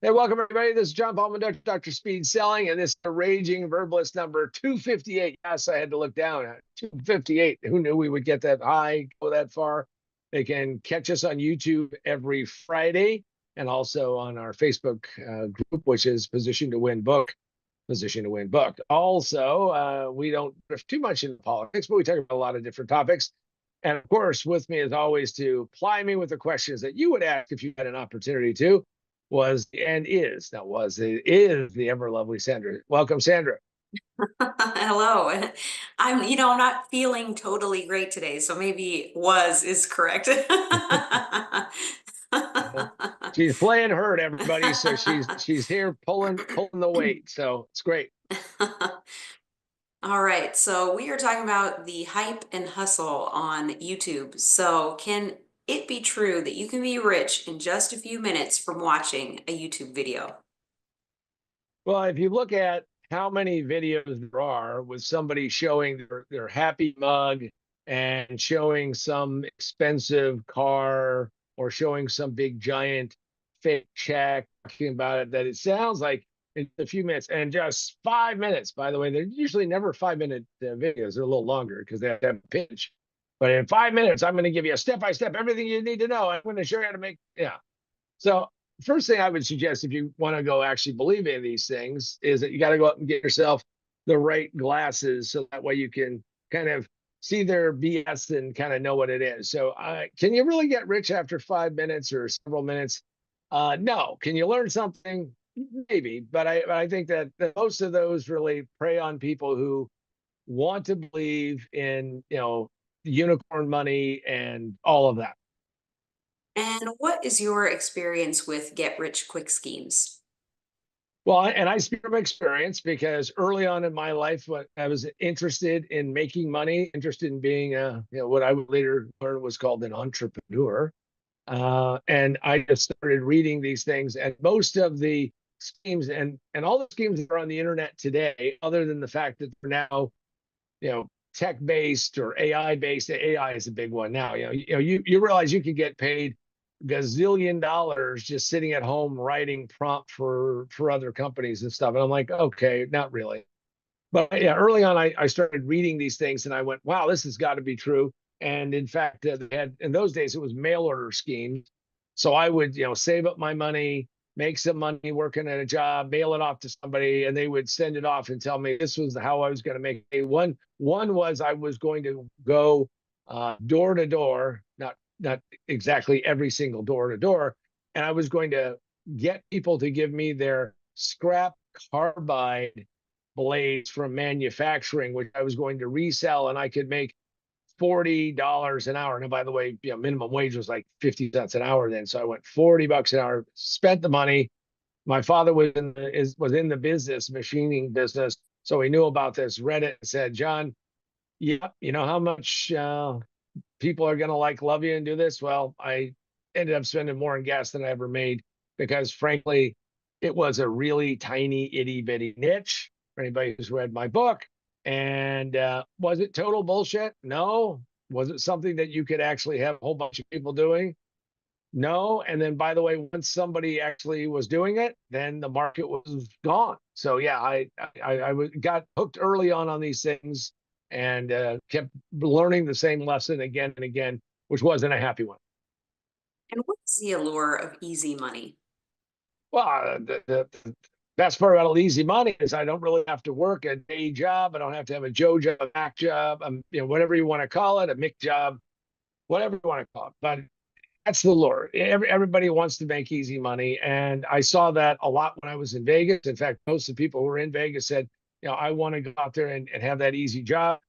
Hey, welcome everybody. This is John Palma, Dr. Speed Selling, and this is the Raging Verbalist number 258. Yes, I had to look down at 258. Who knew we would get that high, go that far? They can catch us on YouTube every Friday and also on our Facebook group, which is Position to Win Book. Position to Win Book. Also, we don't drift too much into politics, but we talk about a lot of different topics. And of course, with me as always to ply me with the questions that you would ask if you had an opportunity to was and is not was it is the ever lovely Sandra. Welcome, Sandra. Hello. I'm not feeling totally great today, so maybe was is correct. Uh, she's playing hurt, everybody. So she's here pulling the weight. So it's great. All right, so we are talking about the hype and hustle on YouTube. So, can it be true that you can be rich in just a few minutes from watching a YouTube video? Well, if you look at how many videos there are with somebody showing their happy mug and showing some expensive car or showing some big giant fake check, talking about it, that it sounds like in a few minutes and just 5 minutes. By the way, they're usually never 5 minute videos, they're a little longer because they have to have a pitch. But in 5 minutes, I'm going to give you a step by step everything you need to know. I'm going to show you how to make, yeah. So first thing I would suggest if you want to go actually believe in these things is that you got to go out and get yourself the right glasses so that way you can kind of see their BS and kind of know what it is. So can you really get rich after 5 minutes or several minutes? No. Can you learn something? Maybe, but I think that most of those really prey on people who want to believe in unicorn money and all of that. And what is your experience with get rich quick schemes? Well, and I speak from experience because early on in my life, when I was interested in making money, interested in being what I would later learn was called an entrepreneur. And I just started reading these things, and most of the schemes and all the schemes that are on the internet today, other than the fact that they're now, tech based or AI based. AI is a big one now. You realize you can get paid gazillion dollars just sitting at home writing prompt for other companies and stuff. And I'm like, okay, not really. But yeah, early on, I started reading these things and I went, wow, this has got to be true. And in fact, they had in those days it was mail order schemes. So I would, save up my money, make some money working at a job, mail it off to somebody, and they would send it off and tell me this was how I was going to make it. One was I was going to go door to door, not exactly every single door to door, and I was going to get people to give me their scrap carbide blades from manufacturing, which I was going to resell, and I could make $40 an hour. And by the way, minimum wage was like 50 cents an hour then. So I went $40 an hour, spent the money. My father was in the business, machining business. So he knew about this, read it and said, John, yeah, you know how much people are going to love you and do this? Well, I ended up spending more on gas than I ever made because frankly, it was a really tiny itty bitty niche for anybody who's read my book. And was it total bullshit? No. Was it something that you could actually have a whole bunch of people doing? No. And then, by the way, once somebody actually was doing it, then the market was gone. So yeah, I got hooked early on these things and kept learning the same lesson again and again, which wasn't a happy one. And what's the allure of easy money? Well, the best part about easy money is I don't really have to work a day job. I don't have to have a Joe job, a Mac job, whatever you want to call it, a Mick job, whatever you want to call it. But that's the lure. Everybody wants to make easy money. And I saw that a lot when I was in Vegas. In fact, most of the people who were in Vegas said, I want to go out there and have that easy job.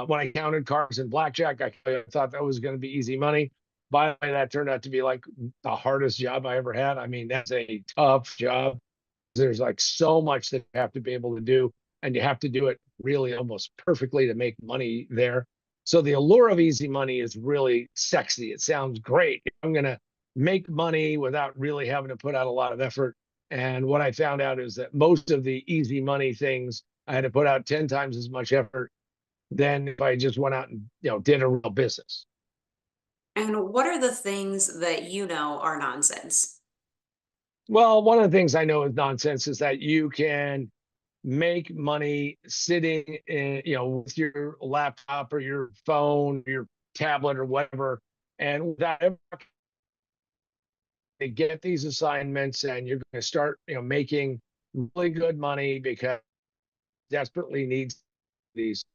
When I counted cards and blackjack, I thought that was going to be easy money. By the way, that turned out to be like the hardest job I ever had. I mean, that's a tough job. There's like so much that you have to be able to do, and you have to do it really almost perfectly to make money there. So the allure of easy money is really sexy. It sounds great. I'm going to make money without really having to put out a lot of effort. And what I found out is that most of the easy money things, I had to put out 10 times as much effort than if I just went out and did a real business. And what are the things that you know are nonsense? Well, one of the things I know is nonsense is that you can make money sitting in, with your laptop or your phone, your tablet or whatever, and without ever to get these assignments, and you're going to start, making really good money because desperately needs these.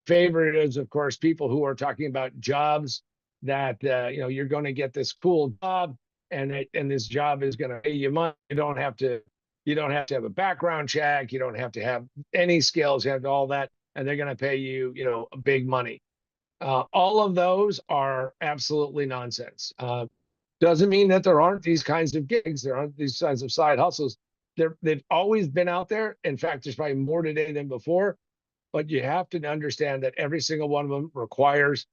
Favorite is, of course, people who are talking about jobs that you're going to get this cool job, and this job is going to pay you money. You don't have to have a background check. You don't have to have any skills. You have all that, and they're going to pay you, big money. All of those are absolutely nonsense. Doesn't mean that there aren't these kinds of gigs. There aren't these kinds of side hustles. They've always been out there. In fact, there's probably more today than before, but you have to understand that every single one of them requires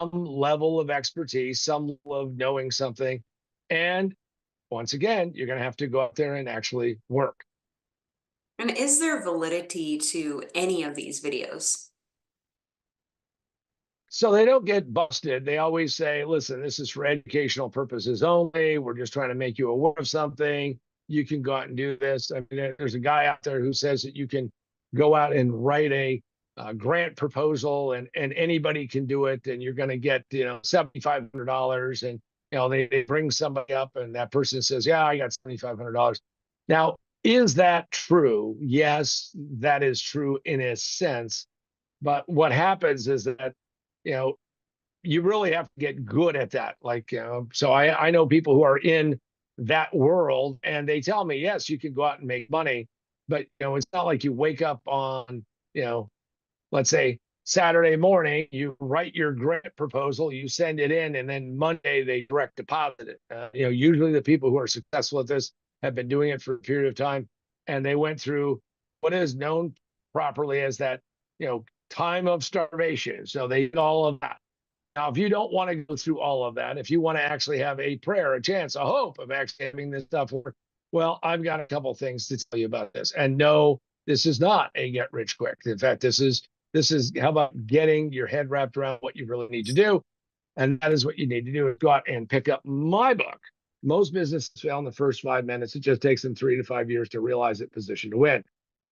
some level of expertise, some level of knowing something. And once again, you're going to have to go out there and actually work. And is there validity to any of these videos? So they don't get busted. They always say, listen, this is for educational purposes only. We're just trying to make you aware of something. You can go out and do this. I mean, there's a guy out there who says that you can go out and write a grant proposal, and anybody can do it. And you're going to get, $7,500. And, they bring somebody up and that person says, yeah, I got $7,500. Now, is that true? Yes, that is true in a sense. But what happens is that, you know, you really have to get good at that. Like, so I know people who are in that world and they tell me, yes, you can go out and make money, but it's not like you wake up on, you know, let's say Saturday morning, you write your grant proposal, you send it in, and then Monday they direct deposit it. Usually the people who are successful at this have been doing it for a period of time, and they went through what is known properly as that, time of starvation. So they did all of that. Now, if you don't want to go through all of that, if you want to actually have a prayer, a chance, a hope of actually having this stuff work, well, I've got a couple things to tell you about this. And no, this is not a get rich quick. In fact, this is how about getting your head wrapped around what you really need to do. And that is what you need to do is go out and pick up my book. Most businesses fail in the first 5 minutes. It just takes them 3 to 5 years to realize it position to win.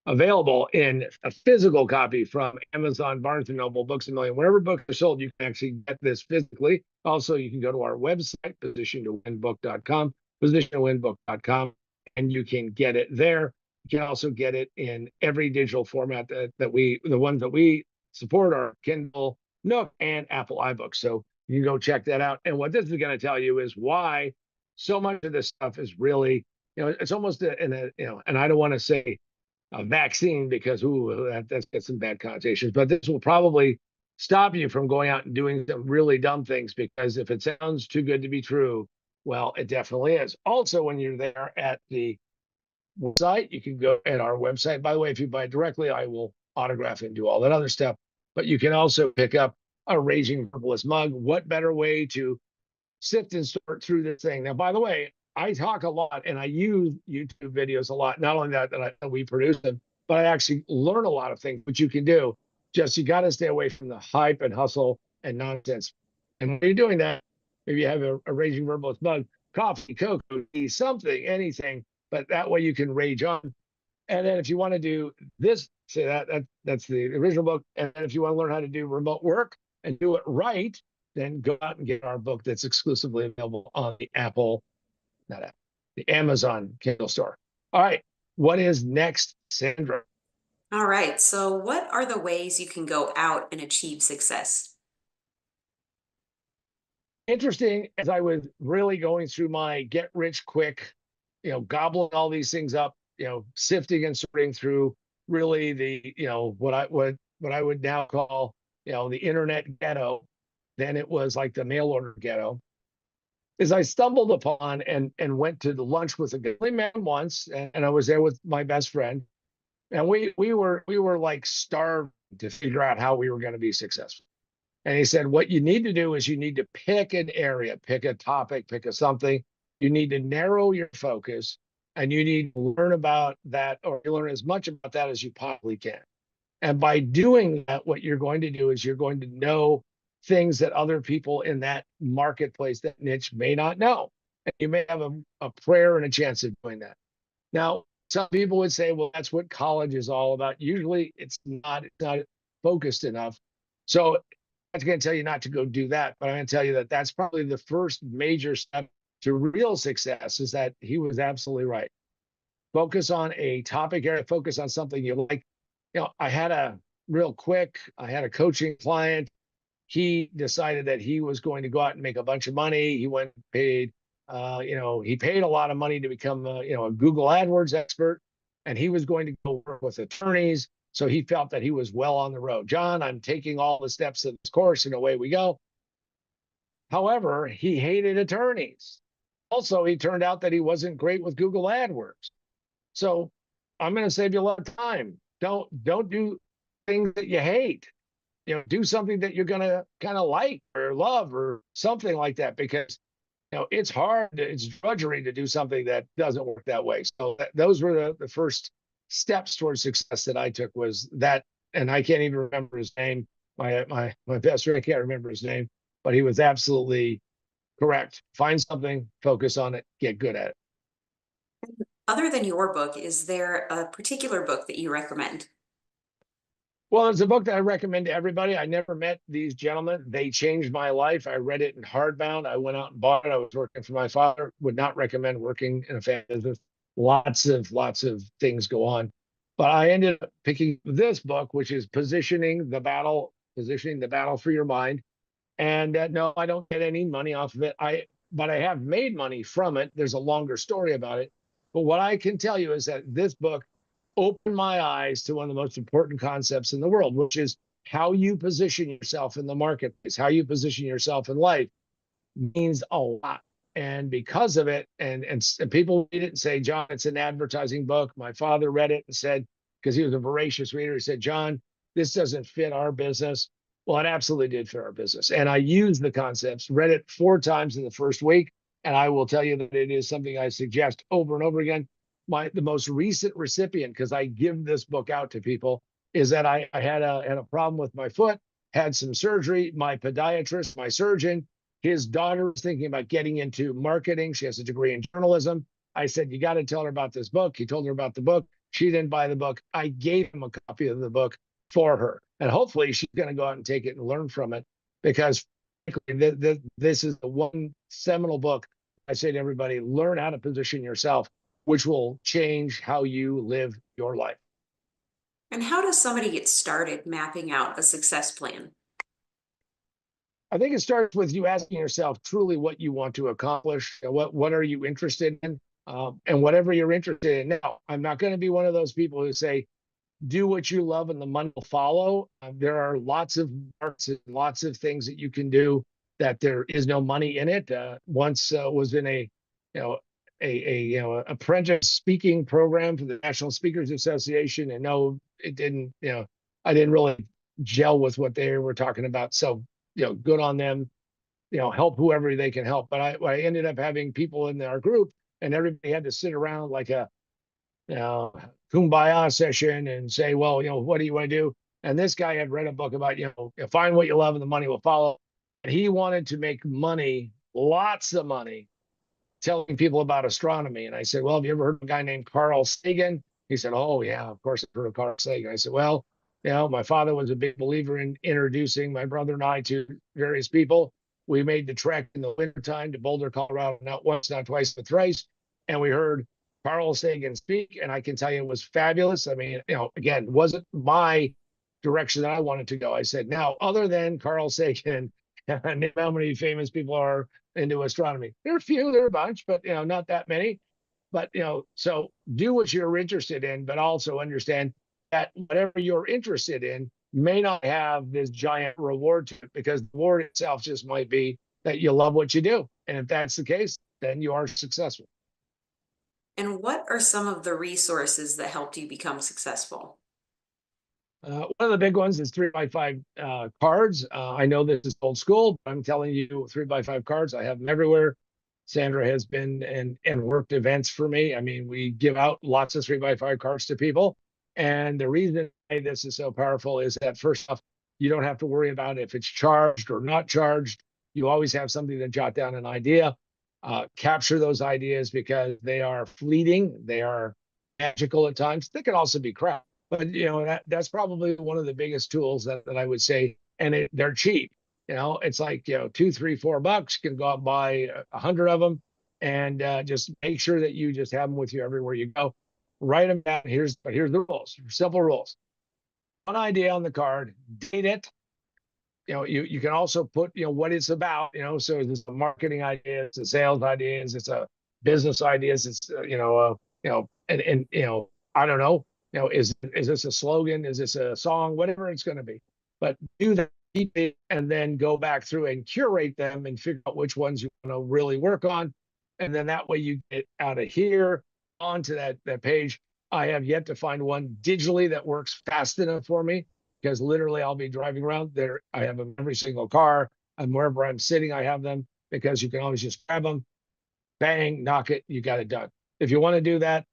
Available in a physical copy from Amazon, Barnes and Noble, Books a Million. Wherever books are sold, you can actually get this physically. Also, you can go to our website, positiontowinbook.com, positiontowinbook.com, and you can get it there. You can also get it in every digital format the ones that we support are Kindle, Nook, and Apple iBooks. So you can go check that out. And what this is going to tell you is why so much of this stuff is really, it's almost and I don't want to say a vaccine because that's got some bad connotations. But this will probably stop you from going out and doing some really dumb things because if it sounds too good to be true, well, it definitely is. Also, when you're there at the website, you can go at our website. By the way, if you buy directly, I will autograph it and do all that other stuff. But you can also pick up a Raging Verbalist mug. What better way to sift and sort through this thing? Now, by the way, I talk a lot and I use YouTube videos a lot. Not only that we produce them, but I actually learn a lot of things, which you can do. Just you got to stay away from the hype and hustle and nonsense. And when you're doing that, maybe you have a Raging Verbalist mug, coffee, cocoa, tea, something, anything, but that way you can rage on. And then if you want to do this, say that's the original book. And then if you want to learn how to do remote work and do it right, then go out and get our book that's exclusively available on the the Amazon Kindle store. All right. What is next, Sandra? All right. So, what are the ways you can go out and achieve success? Interesting, as I was really going through my get rich quick, gobbling all these things up, sifting and sorting through really the, what I would now call, the internet ghetto. Then it was like the mail order ghetto. Is I stumbled upon and went to the lunch with a guy man once, and I was there with my best friend, and we were like starved to figure out how we were going to be successful. And he said, what you need to do is you need to pick an area, pick a topic, pick a something. You need to narrow your focus and you need to learn about that or learn as much about that as you possibly can. And by doing that, what you're going to do is you're going to know things that other people in that marketplace, that niche may not know. and you may have a prayer and a chance of doing that. Now, some people would say, well, that's what college is all about. Usually it's not focused enough. So I'm not going to tell you not to go do that, but I'm going to tell you that that's probably the first major step to real success, is that he was absolutely right. Focus on a topic area, focus on something you like. I had a coaching client. He decided that he was going to go out and make a bunch of money. He went and paid, he paid a lot of money to become, a Google AdWords expert, and he was going to go work with attorneys. So he felt that he was well on the road. John, I'm taking all the steps of this course, and away we go. However, he hated attorneys. Also, he turned out that he wasn't great with Google AdWords. So I'm going to save you a lot of time. Don't do things that you hate. Do something that you're going to kind of like or love or something like that, because it's hard, it's drudgery to do something that doesn't work that way. So those were the first steps towards success that I took, was that. And I can't even remember his name. My best friend, I can't remember his name, but he was absolutely correct. Find something, focus on it, get good at it. Other than your book, is there a particular book that you recommend? Well, it's a book that I recommend to everybody. I never met these gentlemen. They changed my life. I read it in hardbound. I went out and bought it. I was working for my father. Would not recommend working in a family business. Lots of things go on. But I ended up picking this book, which is Positioning the Battle for Your Mind. And no, I don't get any money off of it. But I have made money from it. There's a longer story about it. But what I can tell you is that this book opened my eyes to one of the most important concepts in the world, which is how you position yourself in the marketplace, how you position yourself in life means a lot. And because of it, and people read it and say, John, it's an advertising book. My father read it and said, because he was a voracious reader, he said, John, this doesn't fit our business. Well, it absolutely did fit our business. And I used the concepts, read it 4 times in the first week. And I will tell you that it is something I suggest over and over again. The most recent recipient, because I give this book out to people, is that I had a problem with my foot, had some surgery. My podiatrist, my surgeon, his daughter was thinking about getting into marketing. She has a degree in journalism. I said, you got to tell her about this book. He told her about the book. She didn't buy the book. I gave him a copy of the book for her. And hopefully she's going to go out and take it and learn from it, because this is the one seminal book I say to everybody: learn how to position yourself, which will change how you live your life. And how does somebody get started mapping out a success plan? I think it starts with you asking yourself truly what you want to accomplish. What are you interested in? And whatever you're interested in. Now, I'm not going to be one of those people who say, do what you love and the money will follow. There are lots of arts and lots of things that you can do that there is no money in it. Once was in a, apprentice speaking program for the National Speakers Association, and no, it didn't. I didn't really gel with what they were talking about. So, good on them. Help whoever they can help. But I ended up having people in our group, and everybody had to sit around like a kumbaya session and say, well, what do you want to do? And this guy had read a book about, find what you love and the money will follow. And he wanted to make money, lots of money, telling people about astronomy. And I said, well, have you ever heard of a guy named Carl Sagan? He said, oh, yeah, of course I've heard of Carl Sagan. I said, well, my father was a big believer in introducing my brother and I to various people. We made the trek in the wintertime to Boulder, Colorado, not once, not twice, but thrice. And we heard Carl Sagan speak, and I can tell you it was fabulous. I mean, again, wasn't my direction that I wanted to go. I said, now, other than Carl Sagan, name how many famous people are into astronomy. There are a few, there are a bunch, but not that many. But so do what you're interested in, but also understand that whatever you're interested in may not have this giant reward to it, because the reward itself just might be that you love what you do. And if that's the case, then you are successful. And what are some of the resources that helped you become successful? One of the big ones is 3x5 cards. I know this is old school, but I'm telling you, 3x5 cards. I have them everywhere. Sandra has been and worked events for me. I mean, we give out lots of 3x5 cards to people. And the reason why this is so powerful is that, first off, you don't have to worry about if it's charged or not charged. You always have something to jot down an idea. Capture those ideas because they are fleeting, they are magical at times. They can also be crap, but that's probably one of the biggest tools that I would say, and they're cheap. It's like $2, $3, $4 can go out and buy 100 of them, and just make sure that you just have them with you everywhere you go. Write them down. Here's the rules. Simple rules. One idea on the card, date it. You can also put what it's about. So it's a marketing idea, it's a sales ideas, it's a business ideas, it's and I don't know, is this a slogan, is this a song, whatever it's going to be, but do that, keep it, and then go back through and curate them and figure out which ones you want to really work on, and then that way you get out of here onto that page. I have yet to find one digitally that works fast enough for me, because literally I'll be driving around there. I have them in every single car, and wherever I'm sitting, I have them, because you can always just grab them, bang, knock it, you got it done. If you want to do that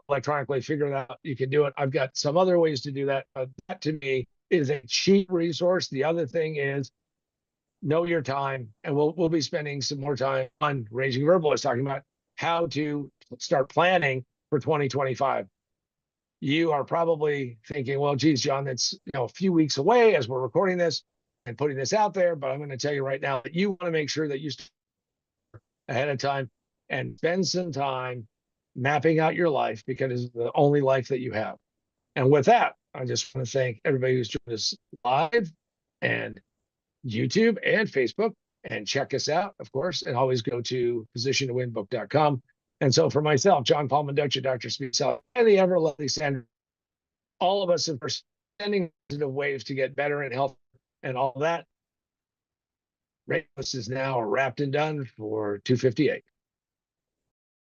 electronically, figure it out, you can do it. I've got some other ways to do that. That to me is a cheap resource. The other thing is know your time, and we'll be spending some more time on Raging Verbalist talking about how to start planning for 2025. You are probably thinking, well, geez, John, that's a few weeks away as we're recording this and putting this out there. But I'm going to tell you right now that you want to make sure that you start ahead of time and spend some time mapping out your life, because it's the only life that you have. And with that, I just want to thank everybody who's joined us live and YouTube and Facebook, and check us out, of course, and always go to positiontowinbook.com. And so for myself, John Paul Mendoza, Dr. Speed South, and the ever lovely Sandra, all of us are sending positive waves to get better and healthy and all that. Rate is now wrapped and done for 258.